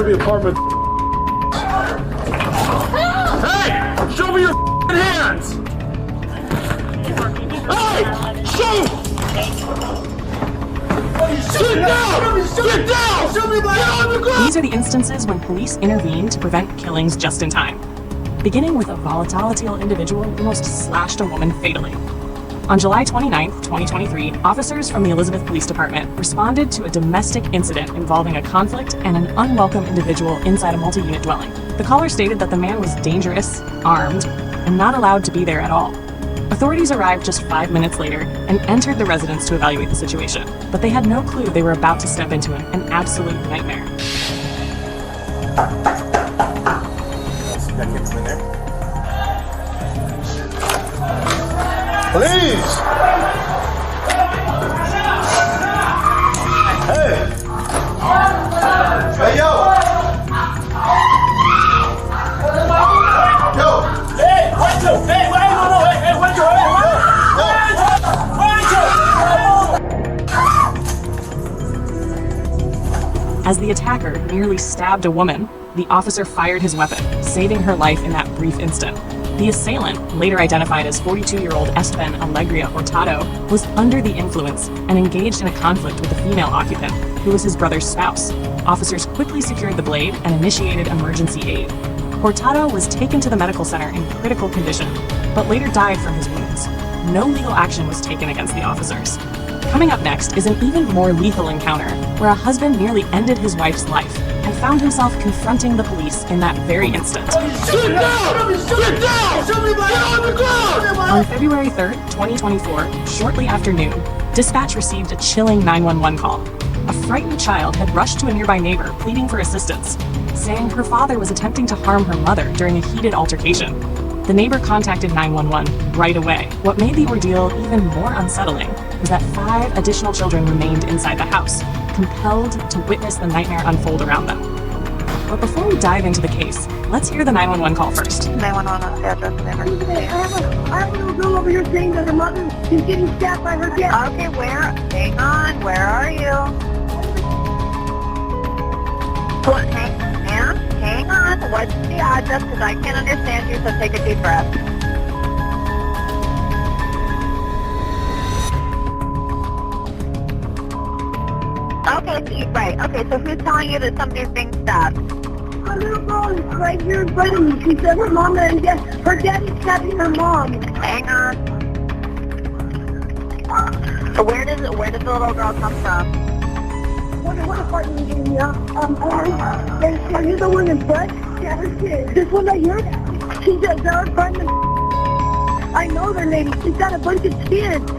gonna be a part of Hey! Show me your hands! Hey! Show! Sit down! Sit down! Get on the ground! These are the instances when police intervene to prevent killings just in time. Beginning with a volatile individual who almost slashed a woman fatally. On July 29, 2023, officers from the Elizabeth Police Department responded to a domestic incident involving a conflict and an unwelcome individual inside a multi-unit dwelling. The caller stated that the man was dangerous, armed, and not allowed to be there at all. Authorities arrived just 5 minutes later and entered the residence to evaluate the situation, but they had no clue they were about to step into an absolute nightmare. Please! Hey! Hey, yo! Yo! Hey, what's up? Hey, hey, what's up? As the attacker nearly stabbed a woman, the officer fired his weapon, saving her life in that brief instant. The assailant, later identified as 42-year-old Esteban Alegria Hurtado, was under the influence and engaged in a conflict with a female occupant, who was his brother's spouse. Officers quickly secured the blade and initiated emergency aid. Hurtado was taken to the medical center in critical condition, but later died from his wounds. No legal action was taken against the officers. Coming up next is an even more lethal encounter, where a husband nearly ended his wife's life and found himself confronting the police in that very instant. Sit down! Sit down! Get on the ground! On February 3rd, 2024, shortly after noon, dispatch received a chilling 911 call. A frightened child had rushed to a nearby neighbor pleading for assistance, saying her father was attempting to harm her mother during a heated altercation. The neighbor contacted 911 right away. What made the ordeal even more unsettling was that 5 additional children remained inside the house, compelled to witness the nightmare unfold around them. But before we dive into the case, let's hear the 911 call first. 911 on the address and emergency. I have a little girl over here saying that her mother is getting stabbed by her dad. Okay, hang on, where are you? Hang on, what's the address? Because I can't understand you, so take a deep breath. Okay, right. Okay, so who's telling you that somebody's being stabbed? A little girl is right here in front of me. She said her mama and dad, her daddy's stabbing her mom. Hang on. Where does the little girl come from? What apartment are you in here? Are you the one in front? Yeah, this one right here? She said they're in front of I know their lady. She's got a bunch of kids.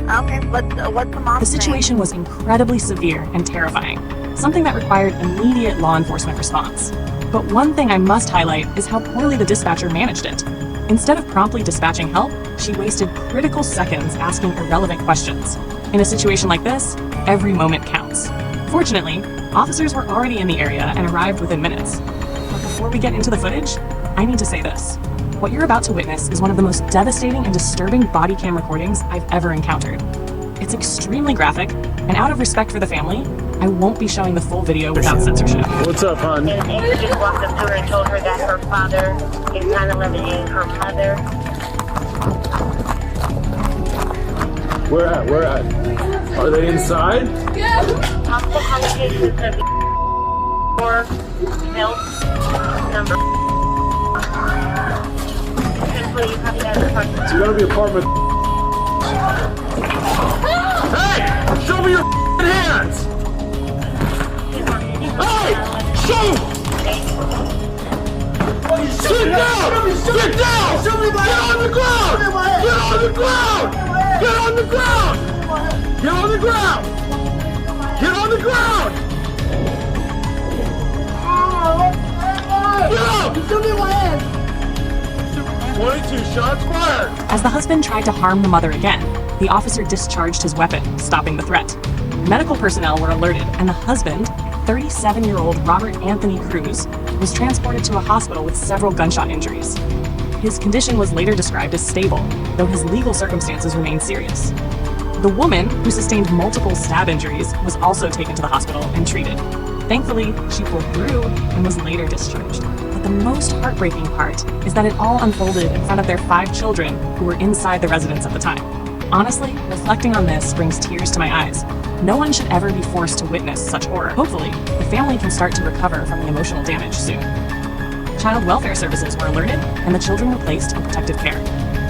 Okay, what's the mom The situation was incredibly severe and terrifying, something that required immediate law enforcement response. But one thing I must highlight is how poorly the dispatcher managed it. Instead of promptly dispatching help, she wasted critical seconds asking irrelevant questions. In a situation like this, every moment counts. Fortunately, officers were already in the area and arrived within minutes. But before we get into the footage, I need to say this. What you're about to witness is one of the most devastating and disturbing body cam recordings I've ever encountered. It's extremely graphic, and out of respect for the family, I won't be showing the full video without censorship. What's up, hon? The neighbor just walked up to her and told her that her father is 9/11ing her mother. Where at? Are they inside? Possible complications could be or milk number. Simply, you have to have a person. It's gonna be apartment. Hey! Show me your hands! Hey! Show! Sit down! Sit down! Get on the ground! Get on the ground! Get on the ground! Get on the ground! Get on the ground! Get up! Show me my hands. 22 shots fired! As the husband tried to harm the mother again, the officer discharged his weapon, stopping the threat. Medical personnel were alerted, and the husband, 37-year-old Robert Anthony Cruz, was transported to a hospital with several gunshot injuries. His condition was later described as stable, though his legal circumstances remained serious. The woman, who sustained multiple stab injuries, was also taken to the hospital and treated. Thankfully, she pulled through and was later discharged. But the most heartbreaking part is that it all unfolded in front of their 5 children who were inside the residence at the time. Honestly, reflecting on this brings tears to my eyes. No one should ever be forced to witness such horror. Hopefully, the family can start to recover from the emotional damage soon. Child welfare services were alerted, and the children were placed in protective care.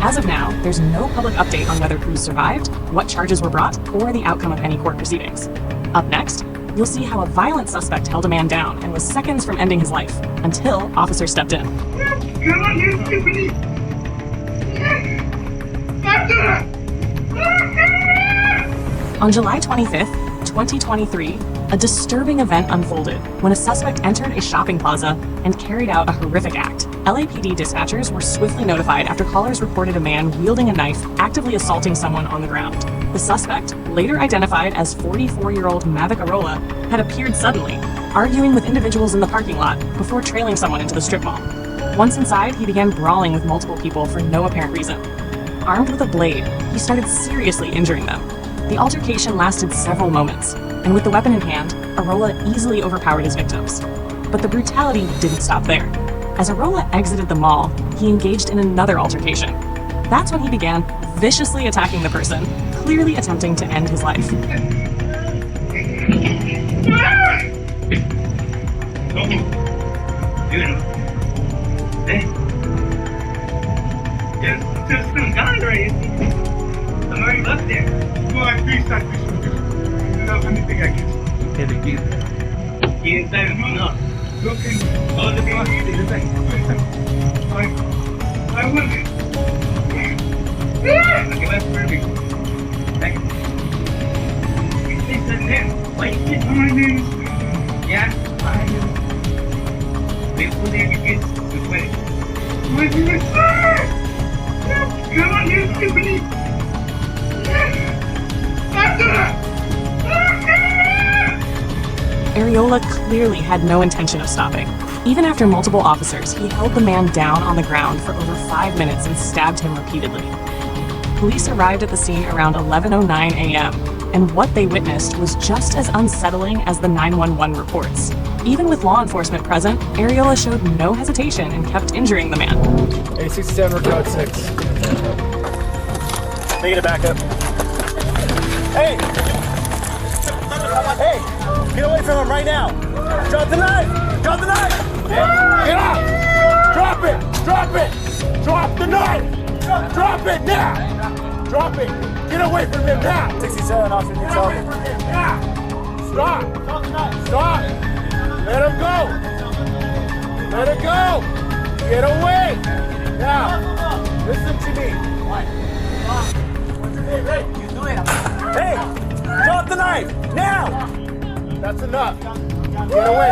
As of now, there's no public update on whether Cruz survived, what charges were brought, or the outcome of any court proceedings. Up next, you'll see how a violent suspect held a man down and was seconds from ending his life, until officers stepped in. On July 25th, 2023, a disturbing event unfolded when a suspect entered a shopping plaza and carried out a horrific act. LAPD dispatchers were swiftly notified after callers reported a man wielding a knife actively assaulting someone on the ground. The suspect, later identified as 44-year-old Mavic Arola, had appeared suddenly, arguing with individuals in the parking lot before trailing someone into the strip mall. Once inside, he began brawling with multiple people for no apparent reason. Armed with a blade, he started seriously injuring them. The altercation lasted several moments, and with the weapon in hand, Arola easily overpowered his victims. But the brutality didn't stop there. As Arola exited the mall, he engaged in another altercation. That's when he began viciously attacking the person, clearly attempting to end his life. Just some gun right. I'm already left there. Go on, please stop this. Anything I can. Get inside and run up. Look in all the box. I will. Okay, let's move it. Thank you. It's the name. Why is it my name? Yeah, I know. Wait, who did you get to play? My name is. Come on, you stupid! Areola clearly had no intention of stopping. Even after multiple officers, he held the man down on the ground for over 5 minutes and stabbed him repeatedly. Police arrived at the scene around 11:09 a.m., and what they witnessed was just as unsettling as the 911 reports. Even with law enforcement present, Areola showed no hesitation and kept injuring the man. 867, we're code 6. Make it a backup. Hey! Hey! Get away from him right now! Drop the knife! Drop the knife! Get up! Drop it! Drop it! Drop the knife! Drop it now! Drop it! Get away from him now! 67 off in your Get away from him now! Stop! Stop! Let him go! Let it go! Get away! Now! Listen to me! Hey! Drop the knife! Now! That's enough! Get away!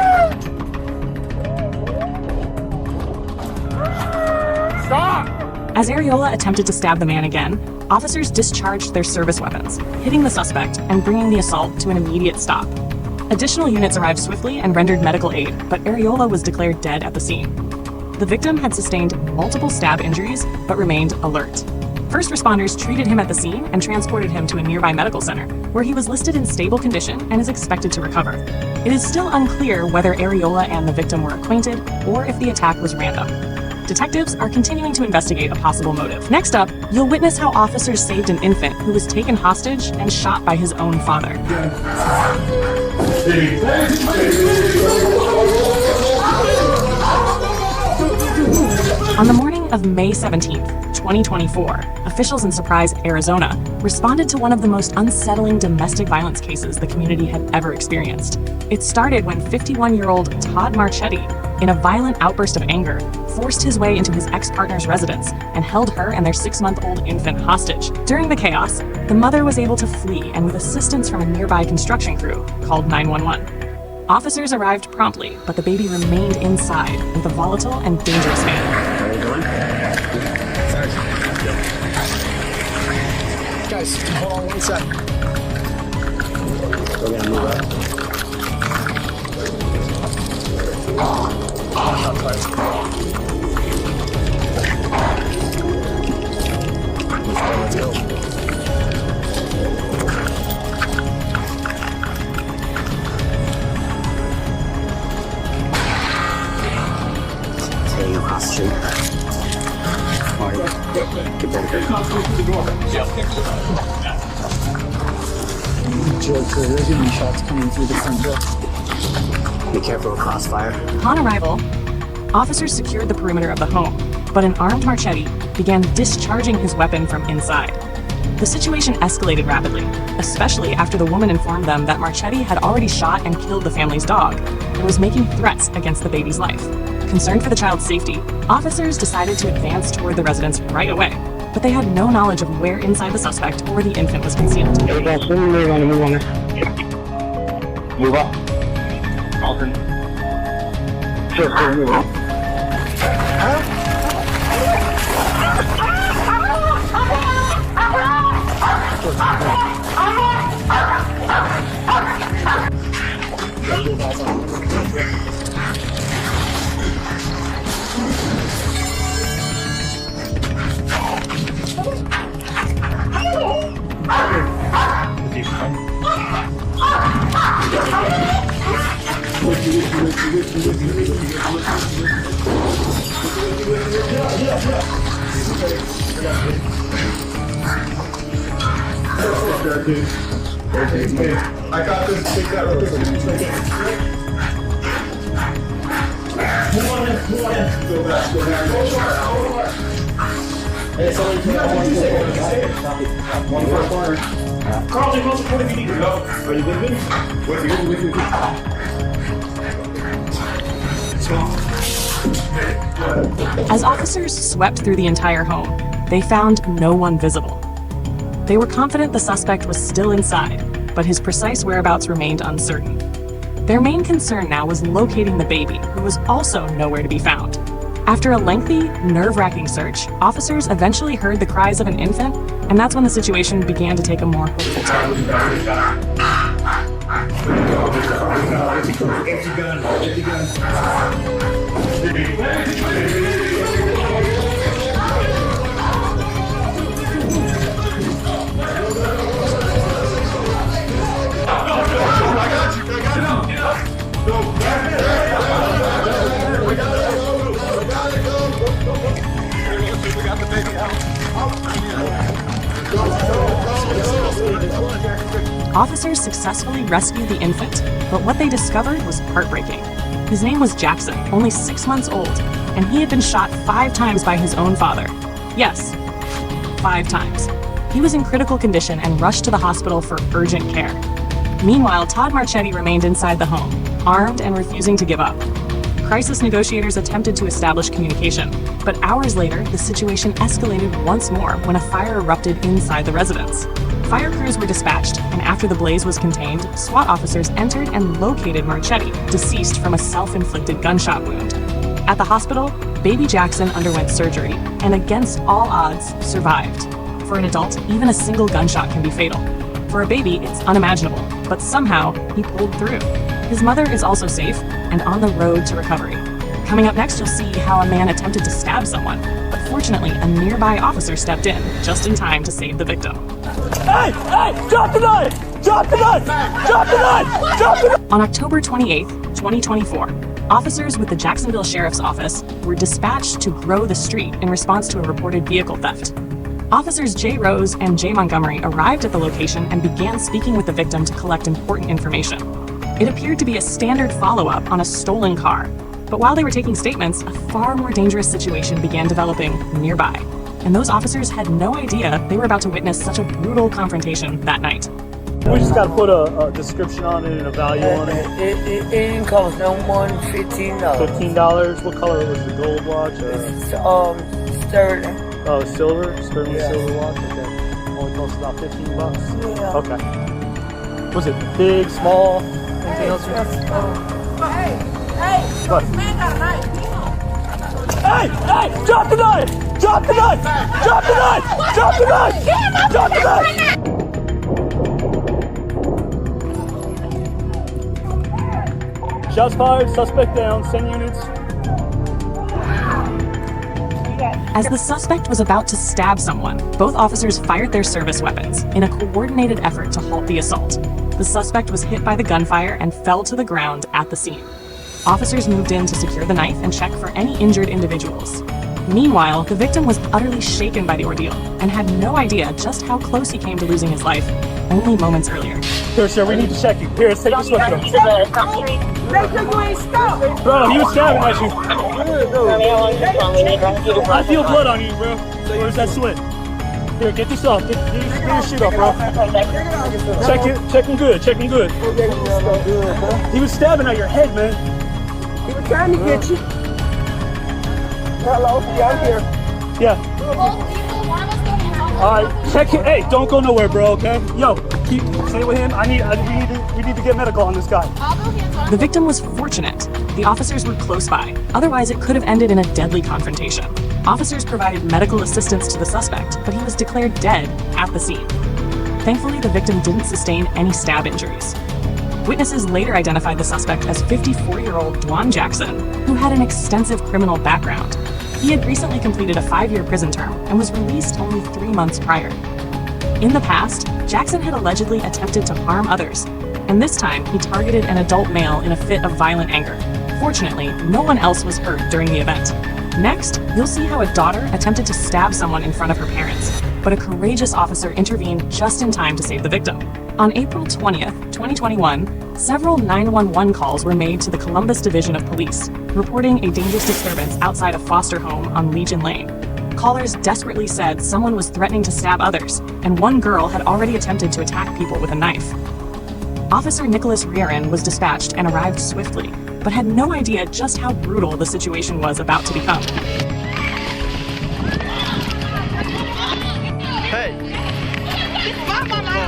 Stop! As Areola attempted to stab the man again, officers discharged their service weapons, hitting the suspect and bringing the assault to an immediate stop. Additional units arrived swiftly and rendered medical aid, but Areola was declared dead at the scene. The victim had sustained multiple stab injuries, but remained alert. First responders treated him at the scene and transported him to a nearby medical center, where he was listed in stable condition and is expected to recover. It is still unclear whether Areola and the victim were acquainted or if the attack was random. Detectives are continuing to investigate a possible motive. Next up, you'll witness how officers saved an infant who was taken hostage and shot by his own father. On the morning of May 17th, 2024, officials in Surprise, Arizona, responded to one of the most unsettling domestic violence cases the community had ever experienced. It started when 51-year-old Todd Marchetti, in a violent outburst of anger, forced his way into his ex-partner's residence and held her and their 6-month-old infant hostage. During the chaos, the mother was able to flee, and with assistance from a nearby construction crew, called 911. Officers arrived promptly, but the baby remained inside with a volatile and dangerous man. Guys, hold on 1 sec. We're gonna move up. Let's go. Joker, there's gonna be shots coming through the front door. Be careful of crossfire. Upon arrival, officers secured the perimeter of the home, but an armed Marchetti began discharging his weapon from inside. The situation escalated rapidly, especially after the woman informed them that Marchetti had already shot and killed the family's dog and was making threats against the baby's life. Concerned for the child's safety, officers decided to advance toward the residence right away, but they had no knowledge of where inside the suspect or the infant was concealed. Hey guys, let me move on this. Move up. Open. Sure, move up. I got this. Take that real quick. Move on in. Go back. Hey, somebody put that one for a corner. Carlton, close the point if you need to go. Are you good? Wait. As officers swept through the entire home, they found no one visible. They were confident the suspect was still inside, but his precise whereabouts remained uncertain. Their main concern now was locating the baby, who was also nowhere to be found. After a lengthy, nerve-wracking search, officers eventually heard the cries of an infant, and that's when the situation began to take a more hopeful turn. Empty gun. Officers successfully rescued the infant, but what they discovered was heartbreaking. His name was Jackson, only 6 months old, and he had been shot 5 times by his own father. Yes, 5 times. He was in critical condition and rushed to the hospital for urgent care. Meanwhile, Todd Marchetti remained inside the home, armed and refusing to give up. Crisis negotiators attempted to establish communication, but hours later, the situation escalated once more when a fire erupted inside the residence. Fire crews were dispatched, and after the blaze was contained, SWAT officers entered and located Marchetti, deceased from a self-inflicted gunshot wound. At the hospital, baby Jackson underwent surgery, and against all odds, survived. For an adult, even a single gunshot can be fatal. For a baby, it's unimaginable, but somehow, he pulled through. His mother is also safe and on the road to recovery. Coming up next, you'll see how a man attempted to stab someone, but fortunately, a nearby officer stepped in, just in time to save the victim. Hey! Drop the knife! Drop the knife! Drop the knife! Drop the knife! On October 28, 2024, officers with the Jacksonville Sheriff's Office were dispatched to Grow the Street in response to a reported vehicle theft. Officers J. Rose and J. Montgomery arrived at the location and began speaking with the victim to collect important information. It appeared to be a standard follow-up on a stolen car, but while they were taking statements, a far more dangerous situation began developing nearby, and those officers had no idea they were about to witness such a brutal confrontation that night. We just gotta put a description on it and a value on it. It didn't cost no more than $15. $15. What color was the gold watch? Sterling. Oh, silver? Sterling Yes. silver watch? Okay. Only cost about $15. Yeah. Okay. Was it big, small? Anything else? What? Hey! Drop the knife! Drop the knife! Drop the knife! Drop the knife! Drop the knife! Shots fired, suspect down, send units. As the suspect was about to stab someone, both officers fired their service weapons in a coordinated effort to halt the assault. The suspect was hit by the gunfire and fell to the ground at the scene. Officers moved in to secure the knife and check for any injured individuals. Meanwhile, the victim was utterly shaken by the ordeal and had no idea just how close he came to losing his life only moments earlier. Here, sir, we need to check you. Here, take this with you. Make sure you ain't stopped. Bro, he was stabbing at you. I feel blood on you, bro. Where's that sweat? Here, get this off. Get your shit off, bro. Check him good. He was stabbing at your head, man. He was trying to get you. Hello, yeah, I'm here. Yeah. All right, check it. Hey, don't go nowhere, bro. Okay. Yo, stay with him. We need to get medical on this guy. The victim was fortunate. The officers were close by. Otherwise, it could have ended in a deadly confrontation. Officers provided medical assistance to the suspect, but he was declared dead at the scene. Thankfully, the victim didn't sustain any stab injuries. Witnesses later identified the suspect as 54-year-old Dwan Jackson, who had an extensive criminal background. He had recently completed a 5-year prison term and was released only 3 months prior. In the past, Jackson had allegedly attempted to harm others, and this time he targeted an adult male in a fit of violent anger. Fortunately, no one else was hurt during the event. Next, you'll see how a daughter attempted to stab someone in front of her parents, but a courageous officer intervened just in time to save the victim. On April 20th, 2021, several 911 calls were made to the Columbus Division of Police, reporting a dangerous disturbance outside a foster home on Legion Lane. Callers desperately said someone was threatening to stab others, and one girl had already attempted to attack people with a knife. Officer Nicholas Rieran was dispatched and arrived swiftly, but had no idea just how brutal the situation was about to become. Hey!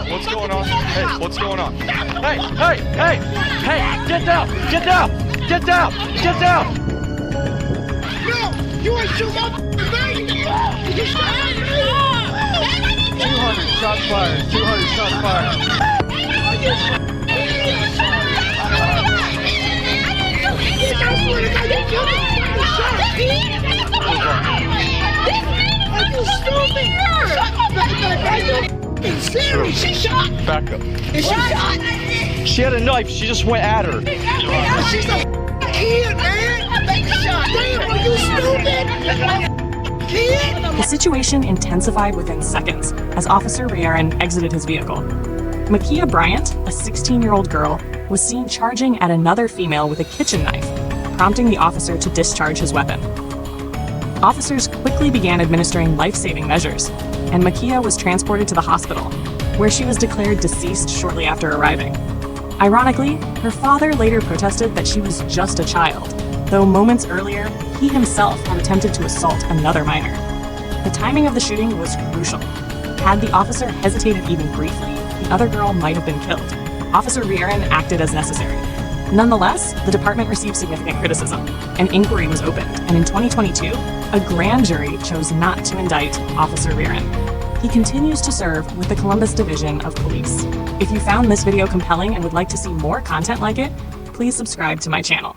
What's going on? Hey, what's going on? Hey! Get down! No! You ain't shoot my baby! You shot my baby! 200 shots fired. She shot! Back up. Is she shot? She had a knife. She just went at her. She's a kid, man! Damn, are you stupid? Kid? The situation intensified within seconds as Officer Rieran exited his vehicle. Makia Bryant, a 16-year-old girl, was seen charging at another female with a kitchen knife, prompting the officer to discharge his weapon. Officers quickly began administering life-saving measures, and Makia was transported to the hospital, where she was declared deceased shortly after arriving. Ironically, her father later protested that she was just a child, though moments earlier, he himself had attempted to assault another minor. The timing of the shooting was crucial. Had the officer hesitated even briefly, the other girl might have been killed. Officer Rieran acted as necessary. Nonetheless, the department received significant criticism. An inquiry was opened, and in 2022, a grand jury chose not to indict Officer Rieran. He continues to serve with the Columbus Division of Police. If you found this video compelling and would like to see more content like it, please subscribe to my channel.